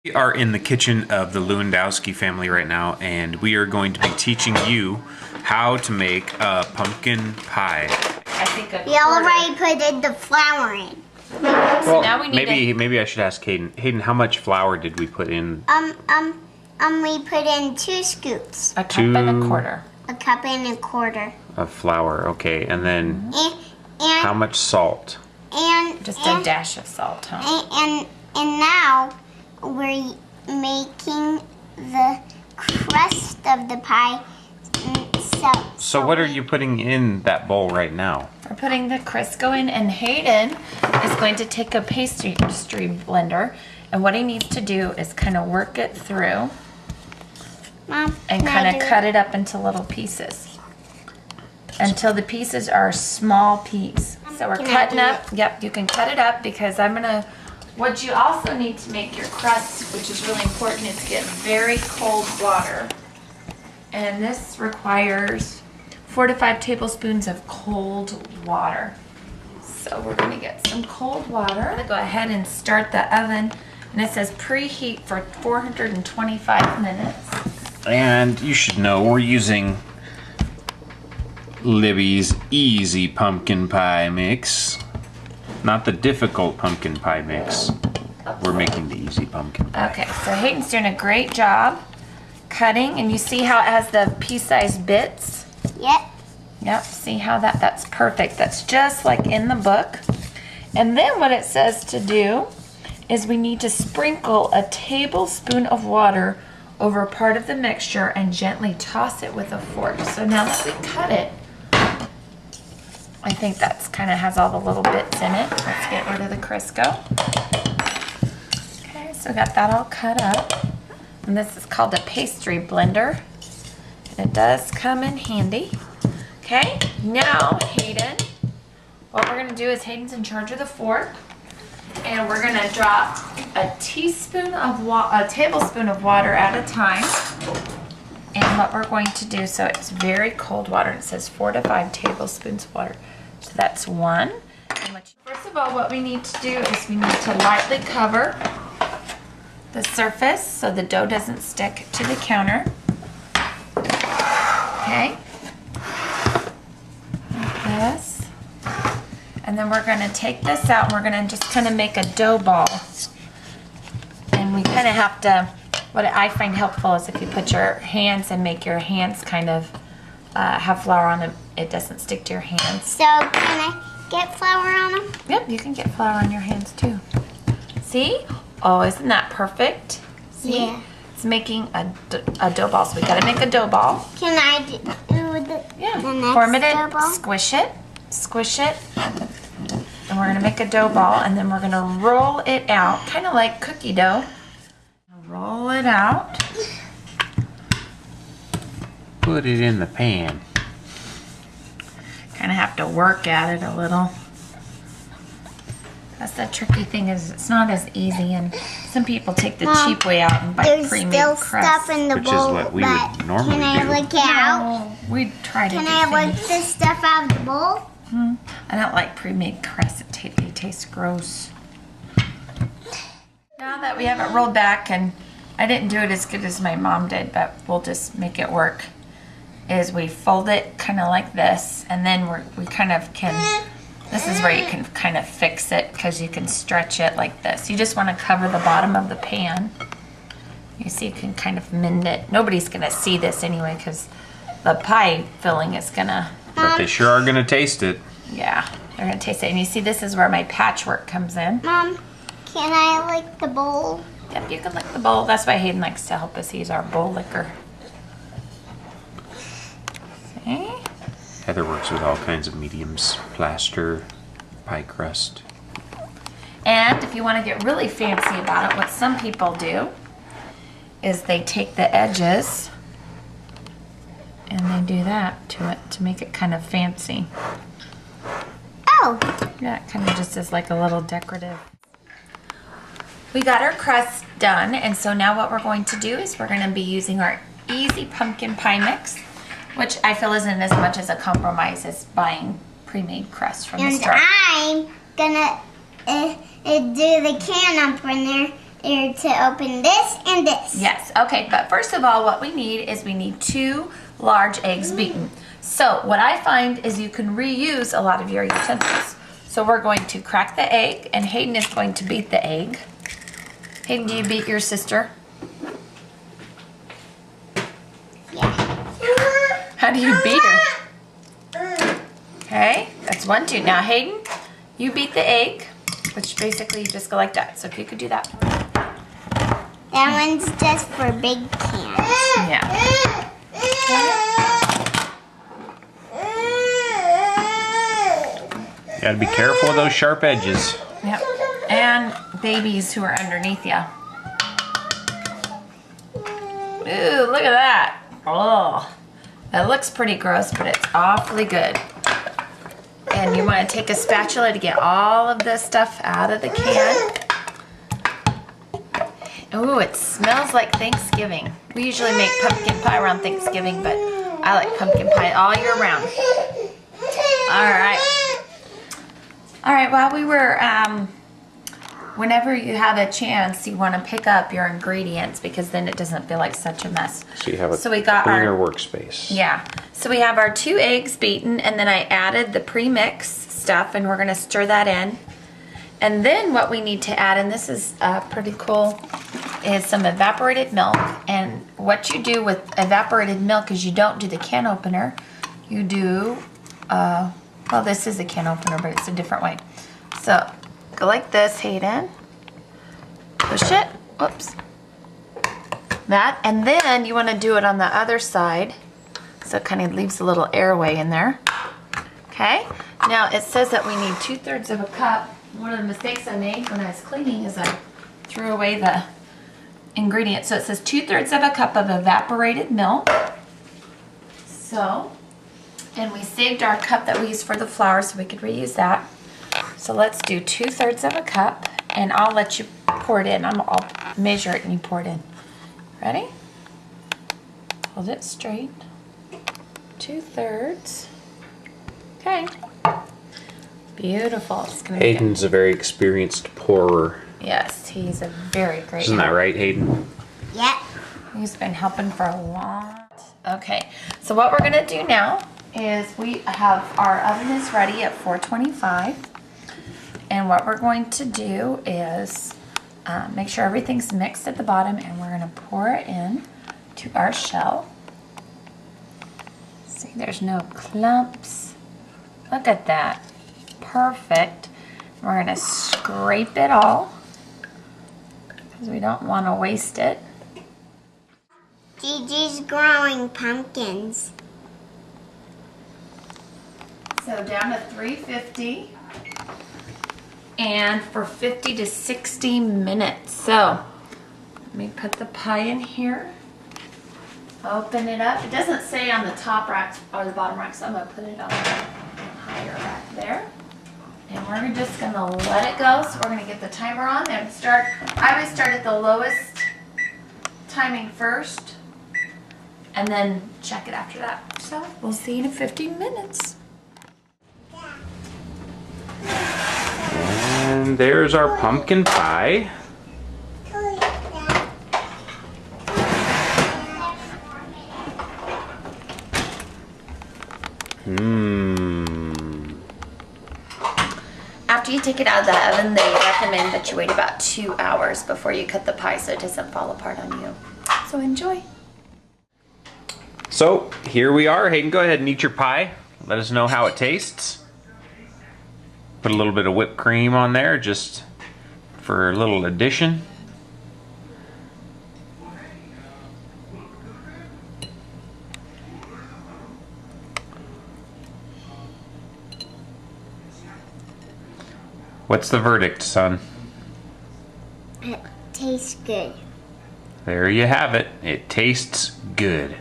We are in the kitchen of the Lewandowski family right now, and we are going to be teaching you how to make a pumpkin pie. I think we already put in the flour in. Well, now we need maybe I should ask Hayden. Hayden, how much flour did we put in? We put in 2 scoops. A cup and a quarter. A cup and a quarter. Of flour, okay, and then and how much salt? And just a dash of salt, huh? And now we're making the crust of the pie. So what are you putting in that bowl right now? We're putting the Crisco in, and Hayden is going to take a pastry blender, and what he needs to do is kind of work it through. Mom, and kind of cut it up into little pieces until the pieces are small peas. So we're cutting up. Yep, you can cut it up because what you also need to make your crust, which is really important, is to get very cold water. And this requires 4 to 5 tablespoons of cold water. So we're going to get some cold water. I'm going to go ahead and start the oven. And it says preheat for 425 minutes. And you should know we're using Libby's Easy Pumpkin Pie Mix. Not the difficult pumpkin pie mix. We're making the easy pumpkin pie. Okay, so Hayden's doing a great job cutting, and you see how it has the pea-sized bits? Yep. Yep, see how that's perfect. That's just like in the book. And then what it says to do is we need to sprinkle a tablespoon of water over a part of the mixture and gently toss it with a fork. So now that we cut it, I think that's kind of has all the little bits in it. Let's get rid of the Crisco. Okay, so got that all cut up. And this is called a pastry blender. And it does come in handy. Okay, now Hayden, what we're gonna do is Hayden's in charge of the fork. And we're gonna drop a tablespoon of water at a time. And what we're going to do, so it's very cold water. It says 4 to 5 tablespoons of water. So that's 1. First of all, what we need to do is we need to lightly cover the surface so the dough doesn't stick to the counter. Okay. Like this. And then we're going to take this out and we're going to just kind of make a dough ball. And we kind of have to, what I find helpful is if you put your hands and make your hands kind of have flour on them, it doesn't stick to your hands. So can I get flour on them? Yep, you can get flour on your hands too. See? Oh, isn't that perfect? See? Yeah. It's making a dough ball. So we got to make a dough ball. Can I do the next Form it dough in, ball? squish it, and we're going to make a dough ball, and then we're going to roll it out, kind of like cookie dough. Roll it out. Put it in the pan. Kind of have to work at it a little. That's the tricky thing, is it's not as easy, and some people take the cheap way out and buy pre-made crust. There's still stuff in the bowl, which is what we would normally do. Can I lick it out? No, we try to Can I lick this stuff out of the bowl? I don't like pre-made crust. It tastes gross. Now that we have it rolled back, and I didn't do it as good as my mom did, but we'll just make it work, is we fold it kind of like this, and then we kind of can, this is where you can kind of fix it because you can stretch it like this. You just want to cover the bottom of the pan. You see, you can kind of mend it. Nobody's going to see this anyway because the pie filling is going to... But they sure are going to taste it. Yeah, they're going to taste it. And you see, this is where my patchwork comes in. Mom, can I lick the bowl? Yep, you can lick the bowl. That's why Hayden likes to help us. He's our bowl licker. See? Heather works with all kinds of mediums, plaster, pie crust. And if you want to get really fancy about it, what some people do is they take the edges and they do that to it to make it kind of fancy. Oh. Yeah, it kind of just is like a little decorative. We got our crust done, and so now what we're going to do is we're going to be using our easy pumpkin pie mix, which I feel isn't as much as a compromise as buying pre-made crust from the store. And I'm gonna do the can opener here to open this and this. Yes, okay, but first of all, what we need is we need 2 large eggs beaten. So what I find is you can reuse a lot of your utensils. So we're going to crack the egg, and Hayden is going to beat the egg. Hayden, do you beat your sister? Yeah. How do you beat her? Okay, that's 1, 2. Now Hayden, you beat the egg, which basically you just go like that. So if you could do that. That one's just for big cans. Yeah. You gotta be careful of those sharp edges. Yep. And babies who are underneath you. Ooh, look at that. Oh, that looks pretty gross, but it's awfully good. And you want to take a spatula to get all of this stuff out of the can. Ooh, it smells like Thanksgiving. We usually make pumpkin pie around Thanksgiving, but I like pumpkin pie all year round. All right. All right, while we were, whenever you have a chance, you want to pick up your ingredients because then it doesn't feel like such a mess. So you have a we got cleaner workspace. Yeah. So we have our 2 eggs beaten, and then I added the pre-mix stuff, and we're going to stir that in. And then what we need to add, and this is pretty cool, is some evaporated milk. And what you do with evaporated milk is you don't do the can opener. You do, well, this is a can opener, but it's a different way. So go like this, Hayden. Push it. Whoops. That. And then you want to do it on the other side. So it kind of leaves a little airway in there. Okay. Now it says that we need 2/3 of a cup. One of the mistakes I made when I was cleaning is I threw away the ingredients. So it says 2/3 of a cup of evaporated milk. So, and we saved our cup that we used for the flour so we could reuse that. So let's do 2/3 of a cup, and I'll let you pour it in. I'll measure it and you pour it in. Ready? Hold it straight. 2/3. Okay. Beautiful. It's gonna be Hayden's a very experienced pourer. good. Yes, he's a very great. Isn't that right, Hayden? Yep. He's been helping for a lot. Okay, so what we're gonna do now is we have our oven is ready at 425, and what we're going to do is make sure everything's mixed at the bottom, and we're gonna pour it in to our shell. See, there's no clumps. Look at that. Perfect. We're gonna scrape it all because we don't want to waste it. Gigi's growing pumpkins. So down to 350 and for 50 to 60 minutes. So let me put the pie in here. Open it up. It doesn't say on the top rack or the bottom rack, so I'm gonna put it on the higher rack there. And we're just gonna let it go. So we're gonna get the timer on and start. I always start at the lowest timing first and then check it after that. So we'll see you in 15 minutes. And there's our pumpkin pie. After you take it out of the oven, they recommend that you wait about 2 hours before you cut the pie so it doesn't fall apart on you. So enjoy. So here we are. Hayden, go ahead and eat your pie. Let us know how it tastes. Put a little bit of whipped cream on there just for a little addition. What's the verdict, son? It tastes good. There you have it. It tastes good.